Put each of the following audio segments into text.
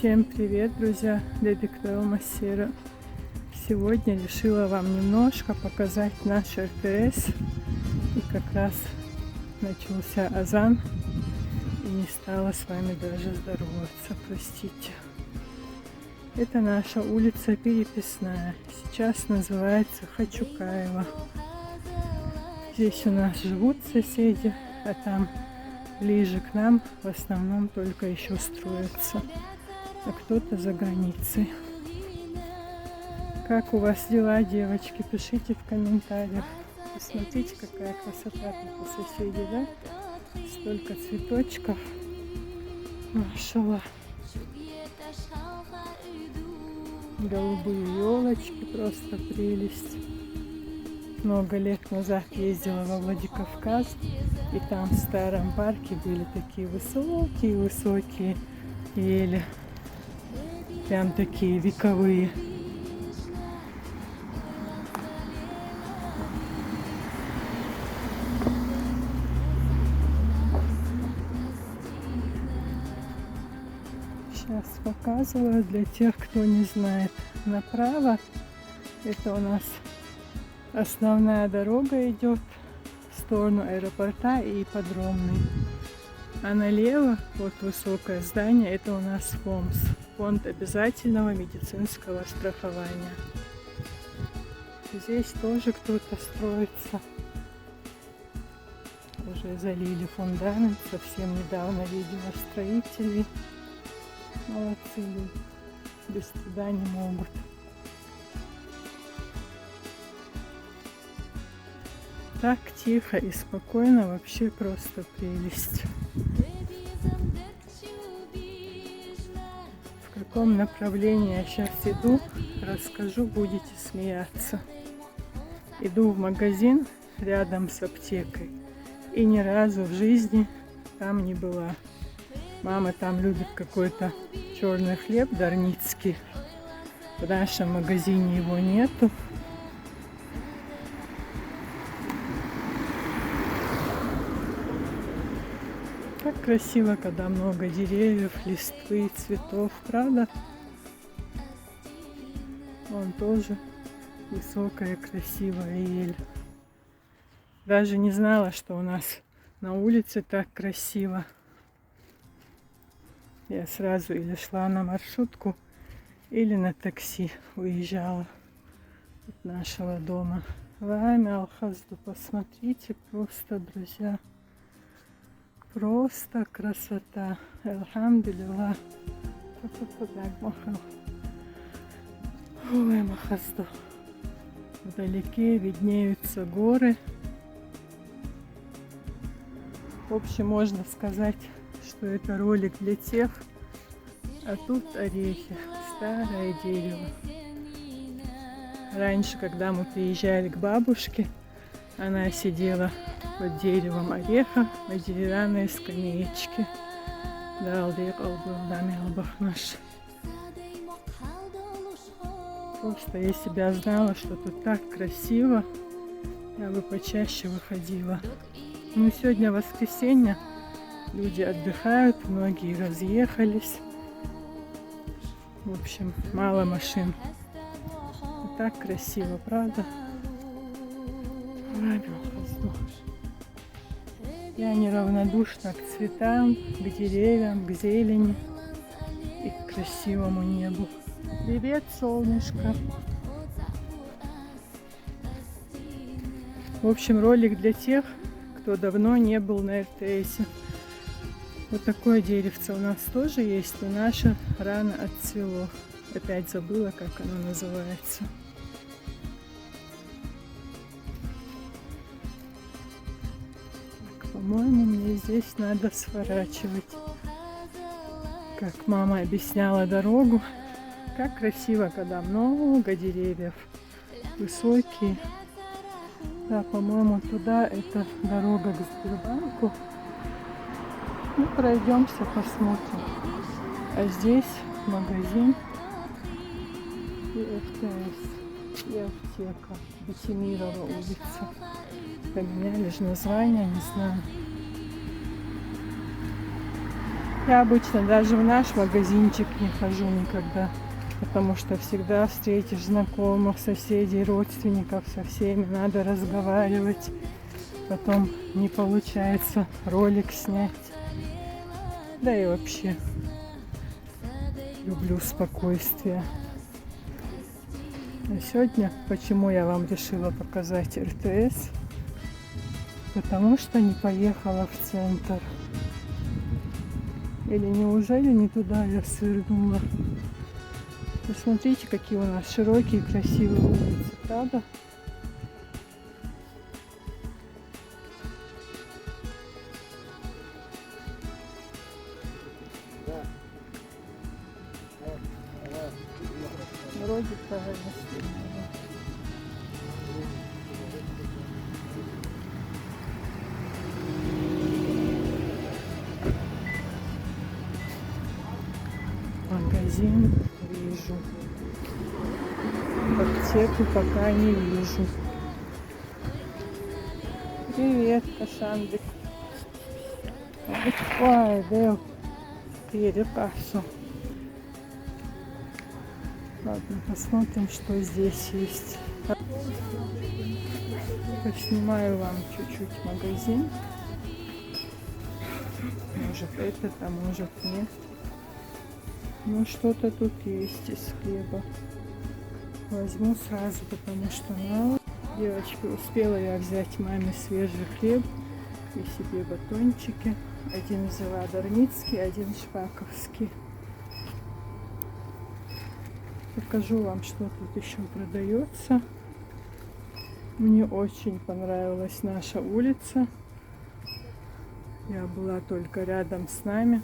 Всем привет, друзья! Детектив Массира. Сегодня решила вам немножко показать наш РТС. И как раз начался азан. И не стала с вами даже здороваться, простите. Это наша улица Переписная. Сейчас называется Хачукаева. Здесь у нас живут соседи, а там ближе к нам в основном только еще строятся. А кто-то за границей. Как у вас дела, девочки? Пишите в комментариях. Посмотрите, какая красота тут у соседей, да? Столько цветочков. Машаллах. Голубые елочки, просто прелесть. Много лет назад ездила во Владикавказ, и там в старом парке были такие высокие ели. Прям такие вековые. Сейчас показываю для тех, кто не знает. Направо это у нас основная дорога идет в сторону аэропорта и ипподромный. А налево, вот высокое здание, это у нас ФОМС, фонд обязательного медицинского страхования. Здесь тоже кто-то строится. Уже залили фундамент, совсем недавно видела строителей. Молодцы люди, без труда не могут. Так тихо и спокойно, вообще просто прелесть. В каком направлении я сейчас иду, расскажу, будете смеяться. Иду в магазин рядом с аптекой и ни разу в жизни там не была. Мама там любит какой-то черный хлеб дарницкий. В нашем магазине его нету. Как красиво, когда много деревьев, листвы, цветов, правда? Вон тоже высокая, красивая ель. Даже не знала, что у нас на улице так красиво. Я сразу или шла на маршрутку, или на такси уезжала от нашего дома. Вами Алхазду, посмотрите, просто, друзья. Просто красота. Альхамдулилlah. Ой, Махазду. Вдалеке виднеются горы. В общем, можно сказать, что это ролик для тех, а тут орехи. Старое дерево. Раньше, когда мы приезжали к бабушке, она сидела под деревом ореха на деревянной скамеечке. Просто если бы я знала, что тут так красиво, я бы почаще выходила. Ну, сегодня воскресенье, люди отдыхают, многие разъехались. В общем, мало машин. И так красиво, правда? Я неравнодушна к цветам, к деревьям, к зелени и к красивому небу. Привет, солнышко! В общем, ролик для тех, кто давно не был на РТСе. Вот такое деревце у нас тоже есть, но наше рано отцвело. Опять забыла, как оно называется. Так, по-моему, мне здесь надо сворачивать. как мама объясняла дорогу. Как красиво, когда много деревьев, высокие. Да, по-моему, туда это дорога к Сбербанку. Ну, пройдемся, посмотрим. А здесь магазин и ФТС, и аптека. Бетимирова улица. Поменяли же название, не знаю. Я обычно даже в наш магазинчик не хожу никогда, потому что всегда встретишь знакомых, соседей, родственников, со всеми надо разговаривать. Потом не получается ролик снять. Да и вообще люблю спокойствие. А сегодня, почему я вам решила показать РТС? Потому что не поехала в центр. Или неужели не туда я свернула? Посмотрите, какие у нас широкие, красивые улицы, правда? Вроде правильно свернула. Магазин вижу. Аптеку пока не вижу. Привет, Кашандрик. Ой, Дэл. Перекашу. Ладно, посмотрим, что здесь есть. Поснимаю вам чуть-чуть магазин. Может этот, а может нет. Ну что-то тут есть из хлеба. Возьму сразу, потому что мало. Девочки, успела я взять маме свежий хлеб и себе батончики. Один взяла дарницкий, один шпаковский. Покажу вам, что тут еще продается. Мне очень понравилась наша улица. Я была только рядом с нами,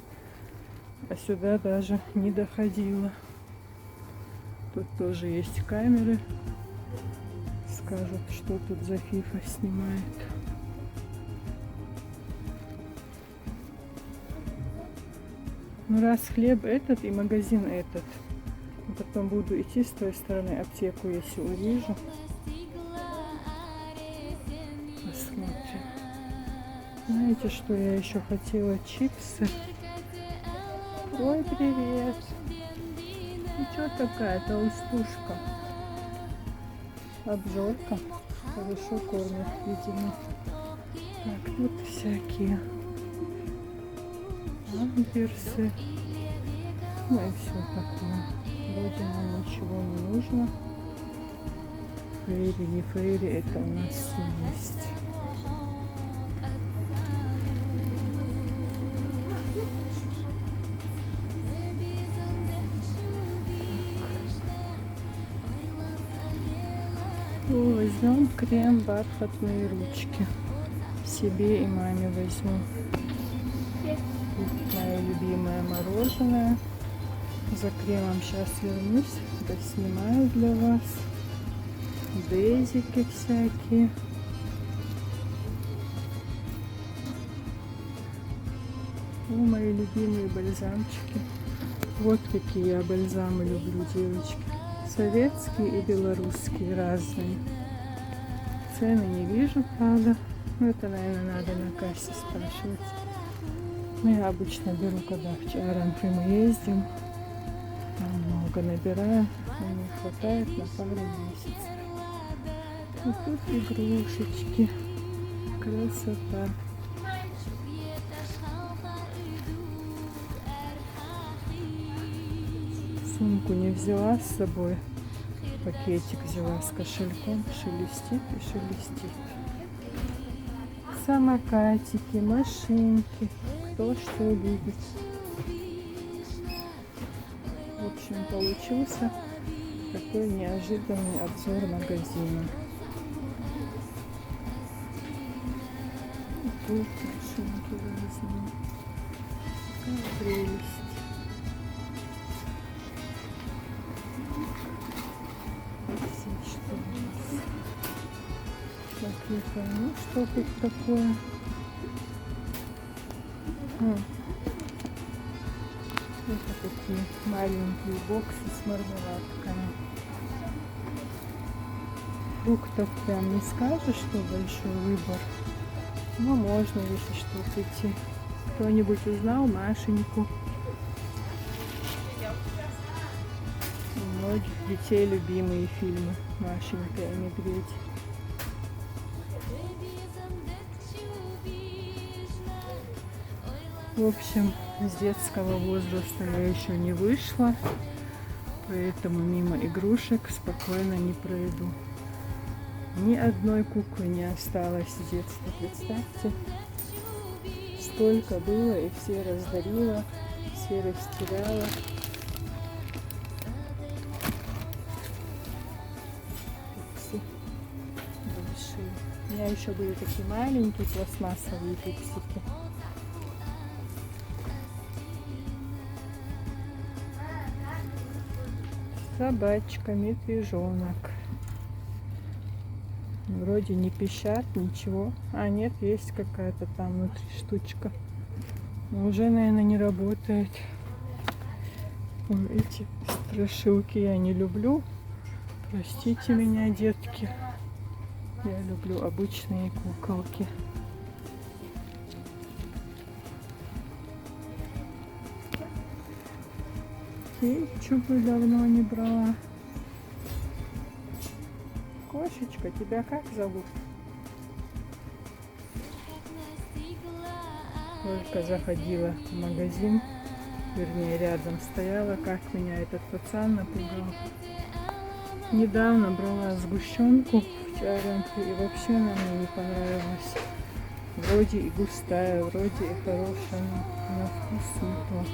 а сюда даже не доходила. Тут тоже есть камеры. Скажут, что тут за фифа снимает. Ну раз хлеб этот и магазин этот. Потом буду идти с той стороны, аптеку если увижу. Посмотрим. Знаете, что я еще хотела? Чипсы. Ой, привет. Ну что такая толстушка? Обжорка. Хорошо кормят, видимо. Так, тут всякие памперсы. Ну и все такое. Вроде нам ничего не нужно. Фейри, не фейри, это у нас все есть. Возьмем крем бархатные ручки. Себе и маме возьму. Мое любимое мороженое. За кремом сейчас вернусь, доснимаю для вас. Дезики всякие. О, мои любимые бальзамчики. Вот какие я бальзамы люблю, девочки. Советские и белорусские разные. Цены не вижу, правда. Но это, наверное, надо на кассе спрашивать. Но я обычно беру, когда в Чаранфи мы ездим. Там много набираю, но не хватает на пару месяцев. И тут игрушечки. Красота. Сумку не взяла с собой. Пакетик взяла с кошельком. Шелестит и шелестит. Самокатики, машинки. Кто что любит. В общем, получился такой неожиданный обзор магазина. И тут машинки разные. Какая прелесть. Покликаю. Ну, что тут такое? Это такие маленькие боксы с мармеладками. Фруктов прям не скажешь, что большой выбор. Но можно, если что, прийти. Кто-нибудь узнал Машеньку? У многих детей любимые фильмы «Машенька и медведь». В общем, с детского возраста я еще не вышла, поэтому мимо игрушек спокойно не пройду. Ни одной куклы не осталось с детства, представьте. Столько было, и все раздарила, все растеряла. Пупсы большие. У меня еще были такие маленькие пластмассовые пупсики. Собачка, медвежонок. Вроде не пищат, ничего. А нет, есть какая-то там внутри штучка. Но уже, наверное, не работает. Ой, эти страшилки я не люблю. Простите меня, детки. Я люблю обычные куколки. Кетчупы давно не брала. Кошечка, тебя как зовут? Только заходила в магазин, вернее рядом стояла, как меня этот пацан напугал. Недавно брала сгущенку в чаренку, и вообще она мне не понравилась. Вроде и густая, вроде и хорошая, но на вкус не то.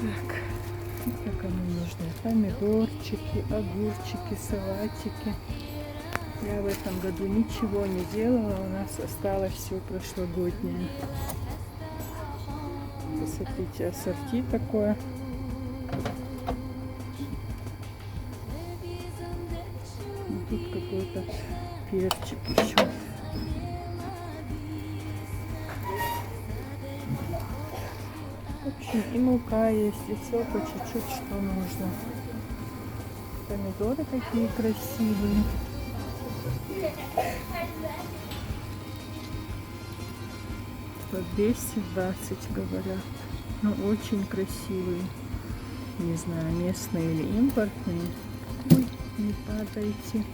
Так, вот кому нужны помидорчики, огурчики, салатики. Я в этом году ничего не делала, у нас осталось все прошлогоднее. Посмотрите, ассорти такое. И тут какой-то перчик еще. В общем, и мука есть, и все по чуть-чуть, что нужно. Помидоры какие красивые. По 220 говорят. Но очень красивые. Не знаю, местные или импортные. Ой, не падайте.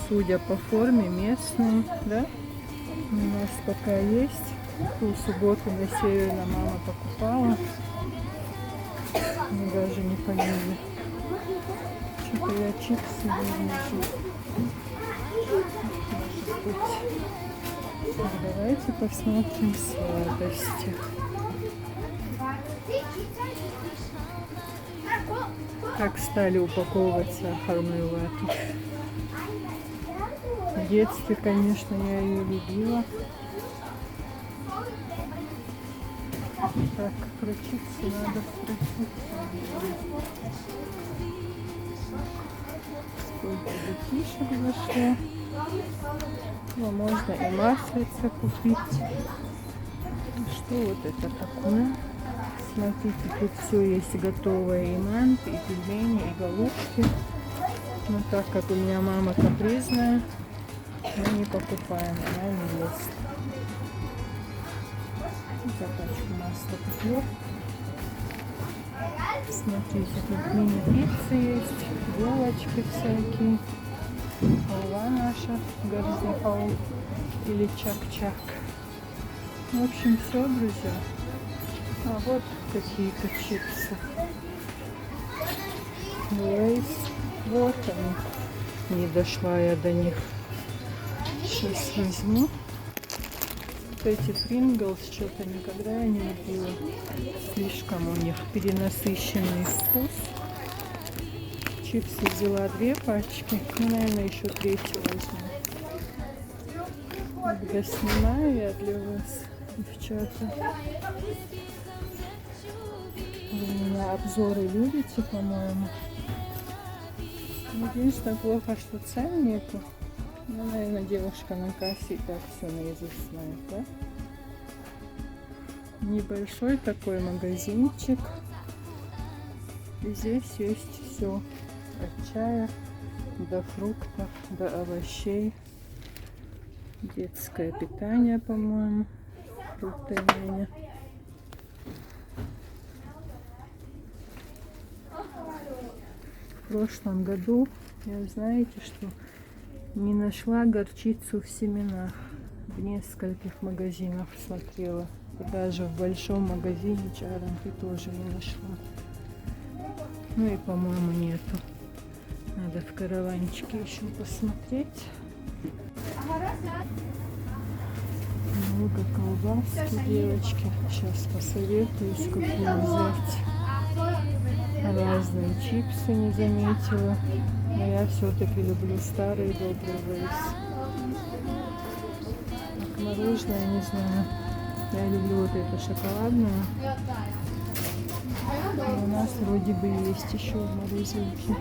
Судя по форме, местные, да? У нас пока есть. В субботу на севере мама покупала. Мы даже не поняли. Что-то я чипсы не вижу. Может быть. Так, давайте посмотрим сладости. Как стали упаковывать сахарную вату. В детстве, конечно, я ее любила. Так, крутиться надо, крутиться. Сколько детишек зашло. Ну, можно и маслица купить. Что вот это такое? Смотрите, тут все есть готовое, и манты, и пельмени, и голубки. Но так как у меня мама капризная, мы не покупаем, она не ест. За пачку масла куплю. Смотрите, тут мини-пиццы есть, булочки всякие. Халва наша, гарзихал или чак-чак. В общем, все, друзья. А вот какие-то чипсы. Лейс. Вот они. Не дошла я до них. Сейчас возьму. Вот эти Принглс что-то никогда я не любила. Слишком у них перенасыщенный вкус. Чипсы взяла 2 пачки. Ну, наверное, еще 3-ю возьму. Когда снимаю я для вас, девчата. Вы меня обзоры любите, по-моему. Единственное, плохо, что цен нету. Ну, наверное, девушка на кассе и так все наизусть знает, да? Небольшой такой магазинчик. И здесь есть все. От чая до фруктов, до овощей. Детское питание, по-моему. Фрукты и няня. В прошлом году я, знаете, что не нашла горчицу в семенах. В нескольких магазинах смотрела. И даже в большом магазине Чаранты тоже не нашла. Ну и, по-моему, нету. Надо в караванчике еще посмотреть. Много колбаски, девочки. Сейчас посоветуюсь, какую взять. Разные чипсы не заметила. Но я все-таки люблю старый добрый Лейс. Так, мороженое, не знаю. Я люблю вот это шоколадное. А у нас вроде бы есть еще в морозилке.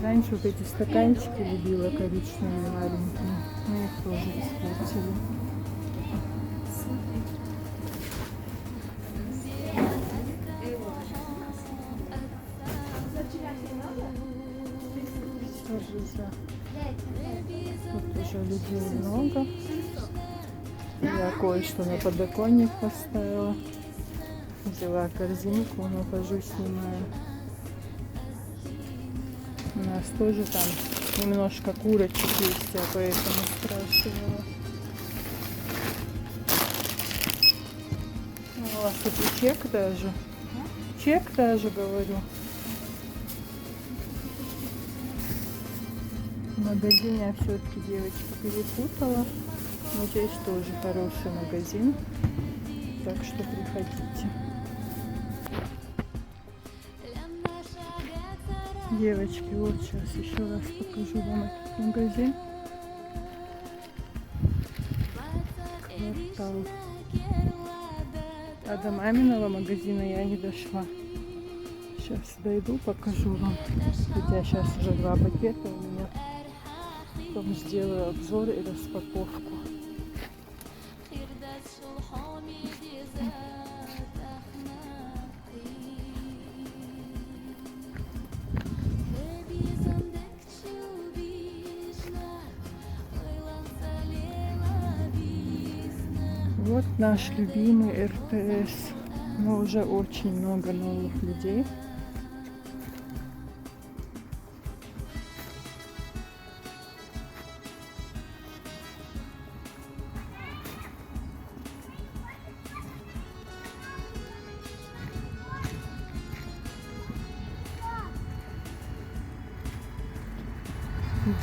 Раньше вот эти стаканчики любила коричневые маленькие. Но их тоже испортили. Тут уже людей много. Я кое-что на подоконник поставила. Взяла корзинку, но хожу, снимаю. У нас тоже там немножко курочек есть, я поэтому спрашивала. У вас тут и чек даже. Чек даже, говорю. В магазине я все-таки, девочки, перепутала. Но здесь тоже хороший магазин. Так что приходите. Девочки, вот сейчас еще раз покажу вам этот магазин. Квартал. А до маминого магазина я не дошла. Сейчас дойду, покажу вам. Хотя сейчас уже 2 пакета у меня. Потом сделаю обзор и распаковку. Вот наш любимый РТС. Но уже очень много новых людей.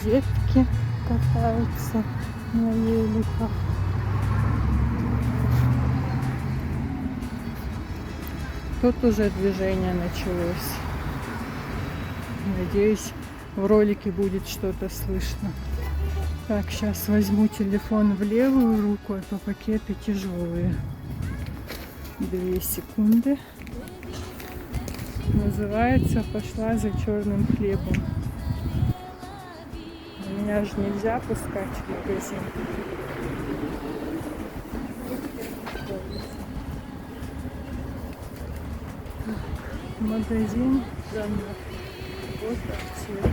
Детки катаются на великах. Тут уже движение началось. Надеюсь, в ролике будет что-то слышно. Так, сейчас возьму телефон в левую руку, а то пакеты тяжелые. 2 секунды. Называется «Пошла за черным хлебом». Меня же нельзя пускать в магазин. Магазин вот аптека.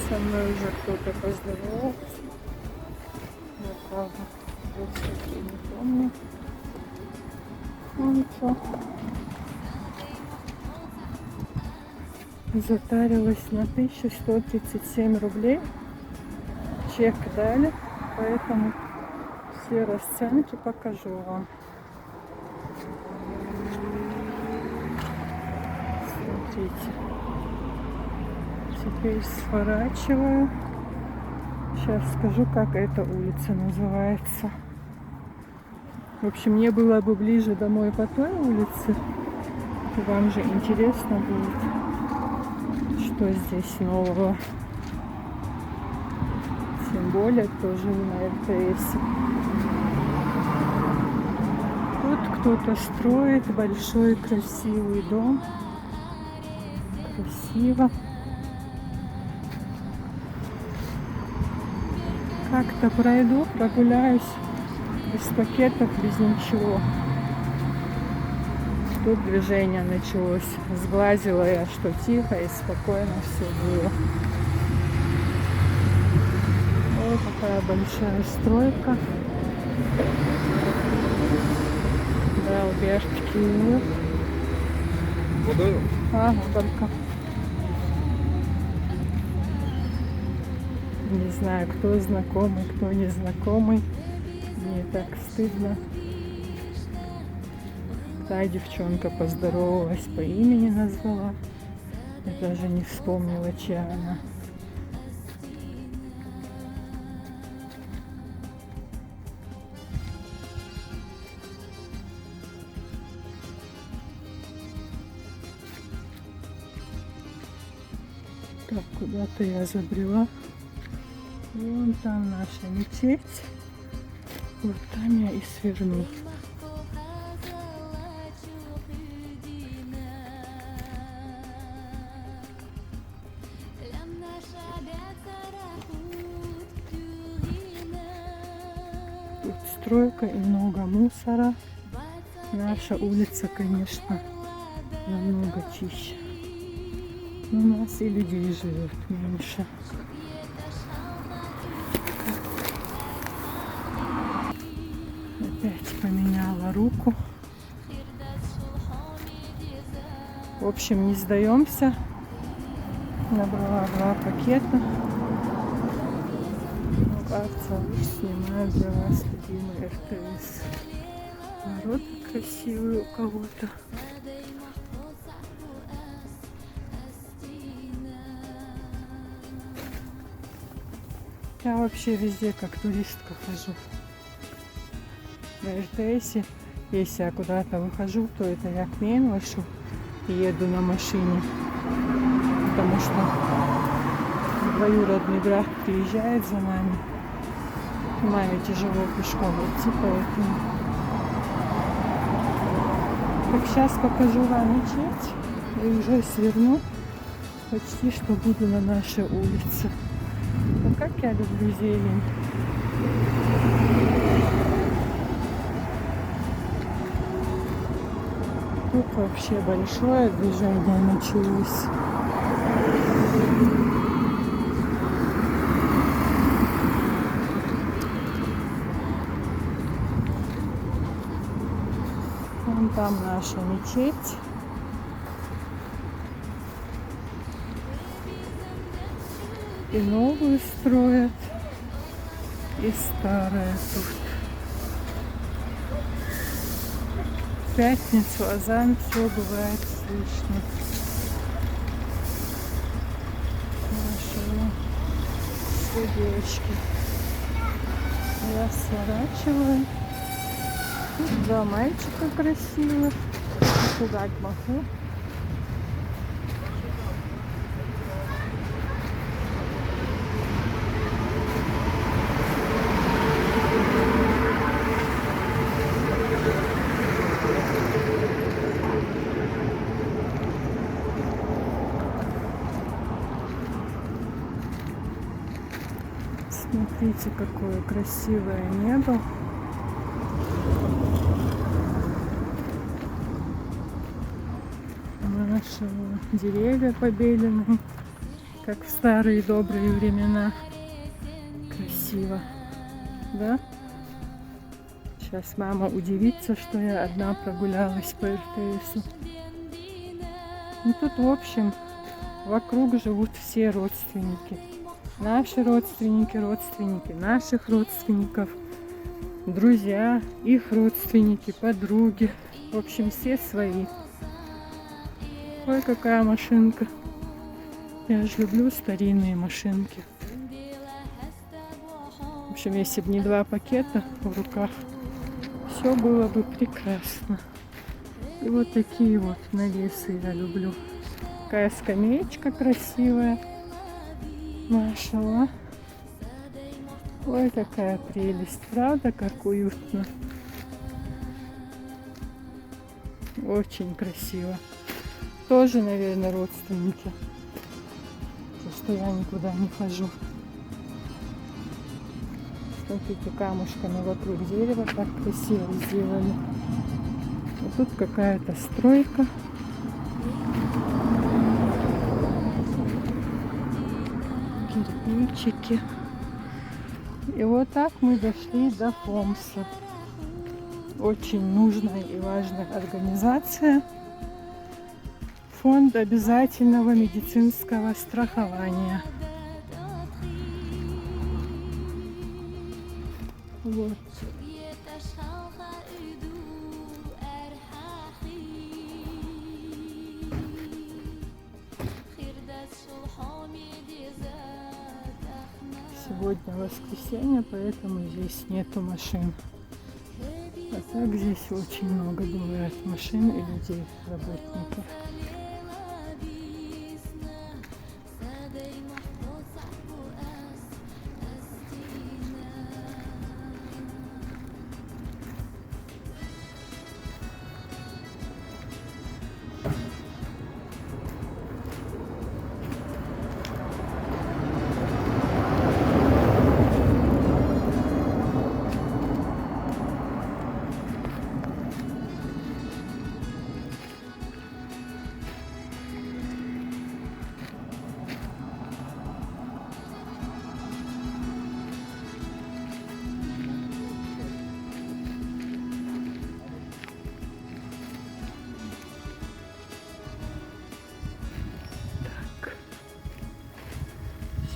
Со мной уже кто-то поздоровался. Я, правда, больше не помню. Ну ничего. Затарилась на 1137 рублей. Чек дали, поэтому все расценки покажу вам. Смотрите. Теперь сворачиваю. Сейчас скажу, как эта улица называется. В общем, мне было бы ближе домой по той улице. Вам же интересно будет, что здесь нового. Тем более тоже на РТС. Тут кто-то строит большой красивый дом. Красиво. как-то пройду, прогуляюсь без пакетов, без ничего. Тут движение началось. Сглазила я, что тихо и спокойно все было. Ой, какая большая стройка. Да, Альберт Киев. Ага, только. Не знаю, кто знакомый, кто не знакомый. Мне так стыдно. Та девчонка поздоровалась, по имени назвала. Я даже не вспомнила, чья она. Так, куда-то я забрела. Вон там наша мечеть. Вот там я и сверну. Тут стройка и много мусора. Наша улица, конечно, намного чище. У нас и людей живет меньше. Опять поменяла руку. В общем, не сдаемся. Набрала 2 пакета. Ну, кажется, снимаю для вас любимый РТС. Ворота красивые у кого-то. Я вообще везде как туристка хожу. На РТСе, если я куда-то выхожу, то это я к Мейнлашу и еду на машине. Потому что двоюродный брат приезжает за нами. Маме тяжело пешком идти, поэтому. Так, сейчас покажу вам мечеть и уже сверну. Почти что буду на нашей улице. Ну, как я люблю зелень. Тут вообще большое движение началось. Вон там наша мечеть. И новую строят, и старая тут. В пятницу азан, все бывает слышно. Наши все девочки. Я сворачиваю. Тут 2 мальчика красивых. Пугать могу. Смотрите, какое красивое небо. Наши деревья побеленные, как в старые добрые времена. Красиво, да? Сейчас мама удивится, что я одна прогулялась по РТСу. Ну тут, в общем, вокруг живут все родственники. Наши родственники, родственники наших родственников, друзья, их родственники, подруги. В общем, все свои. Ой, какая машинка. Я же люблю старинные машинки. В общем, если бы не 2 пакета в руках, все было бы прекрасно. И вот такие вот навесы я люблю. Такая скамеечка красивая. Машалла. Ой, какая прелесть. Правда, как уютно. Очень красиво. Тоже, наверное, родственники. То, что я никуда не хожу. Смотрите, камушками вокруг дерева так красиво сделали. Вот тут какая-то стройка. Кирпичики. И вот так мы дошли до Хомса. Очень нужная и важная организация. Фонд обязательного медицинского страхования. Вот. Сегодня воскресенье, поэтому здесь нету машин. А так здесь очень много бывает машин и людей, работников.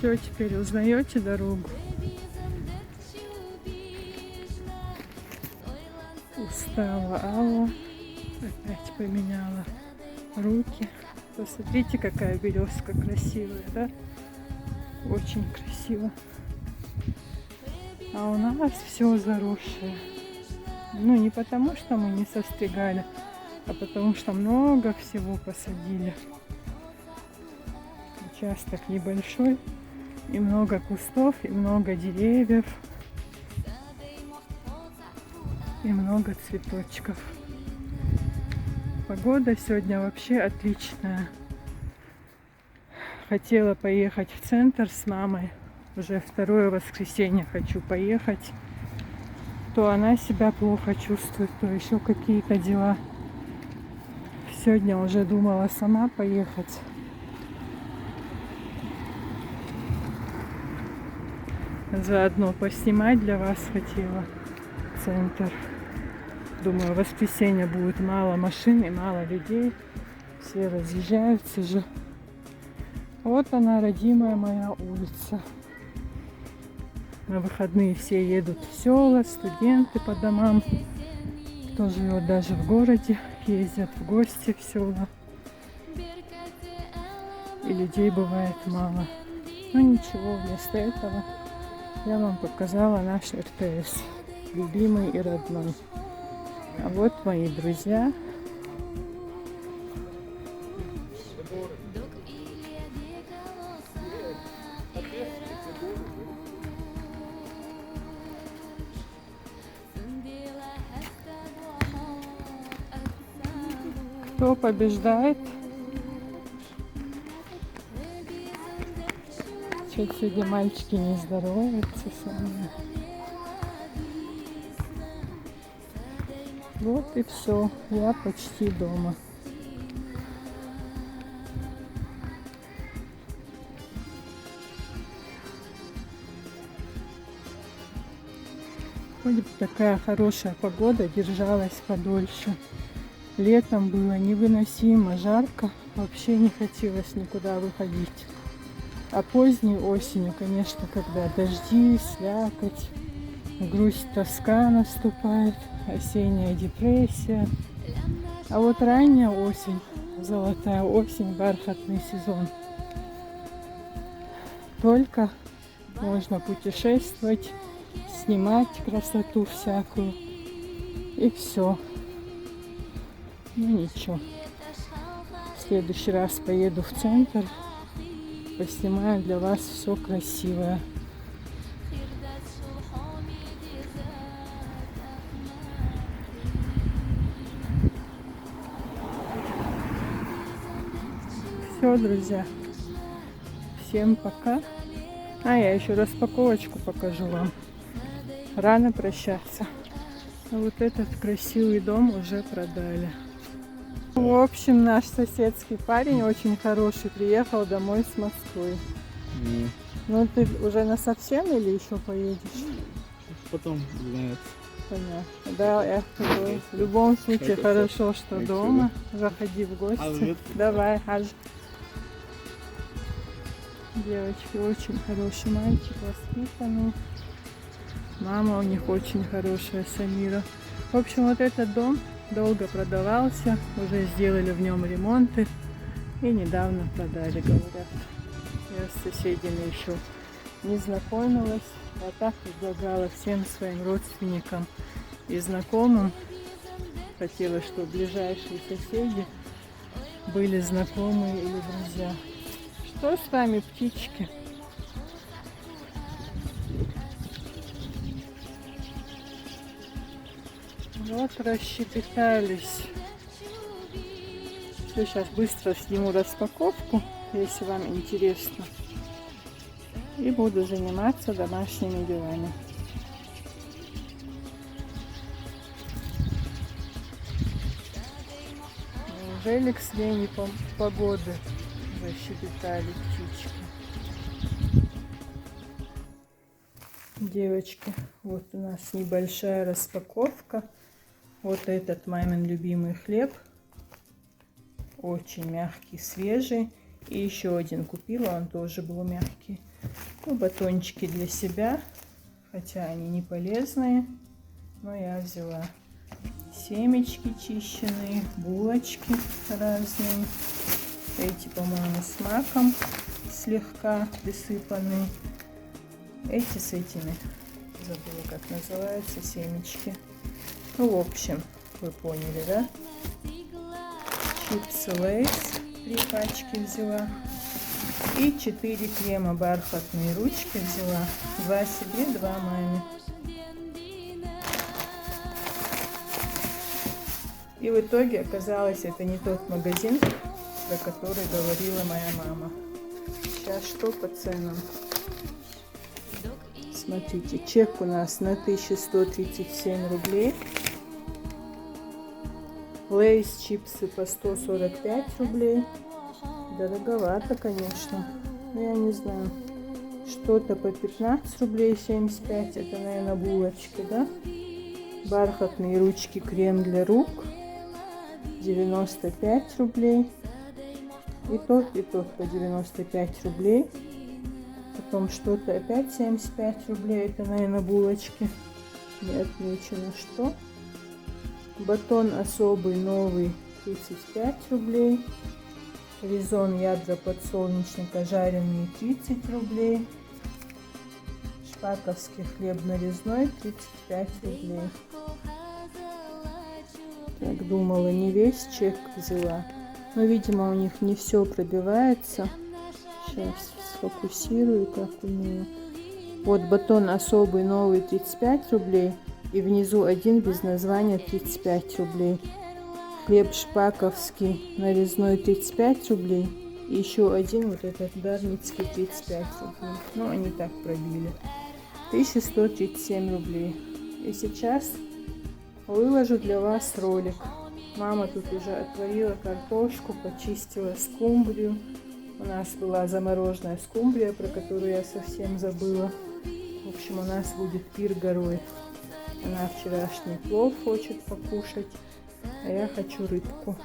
Все, теперь узнаете дорогу? Устала Алла. Опять поменяла руки. Посмотрите, какая березка красивая, да? Очень красиво. А у нас все заросшее. Ну, не потому, что мы не состригали, а потому что много всего посадили. Участок небольшой. И много кустов, и много деревьев, и много цветочков. Погода сегодня вообще отличная. Хотела поехать в центр с мамой. Уже второе воскресенье хочу поехать. То она себя плохо чувствует, то еще какие-то дела. Сегодня уже думала сама поехать. Заодно поснимать для вас хотела центр. Думаю, в воскресенье будет мало машин и мало людей. Все разъезжаются же. Вот она, родимая моя улица. На выходные все едут в села, студенты по домам. Кто живет даже в городе, ездят в гости в села. И людей бывает мало. Но ничего, вместо этого я вам показала наш РТС, любимый и родной. А вот мои друзья. Кто побеждает? Что-то сегодня мальчики не здороваются со мной. Вот и все. Я почти дома. Хоть бы такая хорошая погода, держалась подольше. Летом было невыносимо жарко. Вообще не хотелось никуда выходить. А поздней осенью, конечно, когда дожди, слякоть, грусть, тоска наступает, осенняя депрессия. А вот ранняя осень, золотая осень, бархатный сезон. Только можно путешествовать, снимать красоту всякую. И все. Ну ничего. В следующий раз поеду в центр. Поснимаю для вас все красивое. Все, друзья. Всем пока. А я еще распаковочку покажу вам. рано прощаться. А вот этот красивый дом уже продали. В общем, наш соседский парень очень хороший приехал домой с Москвы. Ну ты уже насовсем или еще поедешь? Потом знает. Понятно. Да, я говорю, в любом случае хорошо, что дома. Заходи в гости. Давай, Хаж. Девочки, очень хороший мальчик, воспитанный. Мама у них очень хорошая, Самира. В общем, вот этот дом долго продавался, уже сделали в нем ремонты и недавно продали, говорят. Я с соседями еще не знакомилась, а так предлагала всем своим родственникам и знакомым. Хотела, чтобы ближайшие соседи были знакомые или друзья. Что с вами, птички? Вот расщепетались. Сейчас быстро сниму распаковку, если вам интересно. И буду заниматься домашними делами. Неужели к смене погоды защебетали птички? Девочки, вот у нас небольшая распаковка. Вот этот мамин любимый хлеб. Очень мягкий, свежий. И еще один купила, он тоже был мягкий. Ну, батончики для себя, хотя они не полезные. Но я взяла семечки чищенные, булочки разные. Эти, по-моему, с маком слегка присыпанные. Эти с этими, забыла, как называются, семечки. Ну, в общем, вы поняли, да? Чипсы Лейс, 3 пачки взяла. И 4 крема бархатные ручки взяла. 2 себе, 2 маме. И в итоге оказалось, это не тот магазин, про который говорила моя мама. Сейчас что по ценам? Смотрите, чек у нас на 1137 рублей. Лейс чипсы по 145 рублей. Дороговато, конечно. Но я не знаю. Что-то по 15 рублей 75. Это, наверное, булочки, да? Бархатные ручки, крем для рук. 95 рублей. И тот по 95 рублей. Потом что-то опять 75 рублей. Это, наверное, булочки. Не отмечено, что. Батон особый новый 35 рублей. Резон ядра подсолнечника жареные 30 рублей. Шпаковский хлеб нарезной 35 рублей. Так, думала, не весь чек взяла. Но, видимо, у них не все пробивается. Сейчас сфокусирую, как умею. Вот батон особый новый 35 рублей. И внизу один без названия 35 рублей. Хлеб шпаковский нарезной 35 рублей. И еще один вот этот дарницкий 35 рублей. Ну, они так пробили. 1137 рублей. И сейчас выложу для вас ролик. Мама тут уже отварила картошку, почистила скумбрию. У нас была замороженная скумбрия, про которую я совсем забыла. В общем, у нас будет пир горой. Она вчерашний плов хочет покушать, а я хочу рыбку.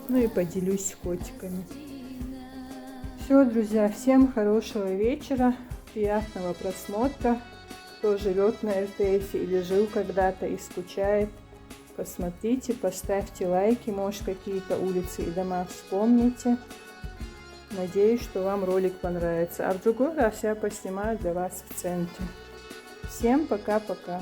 Ну и поделюсь с котиками. Все, друзья, всем хорошего вечера, приятного просмотра. Кто живет на РТС или жил когда-то и скучает, посмотрите, поставьте лайки, может, какие-то улицы и дома вспомните. Надеюсь, что вам ролик понравится. А в другой раз я поснимаю для вас в центре. Всем пока-пока.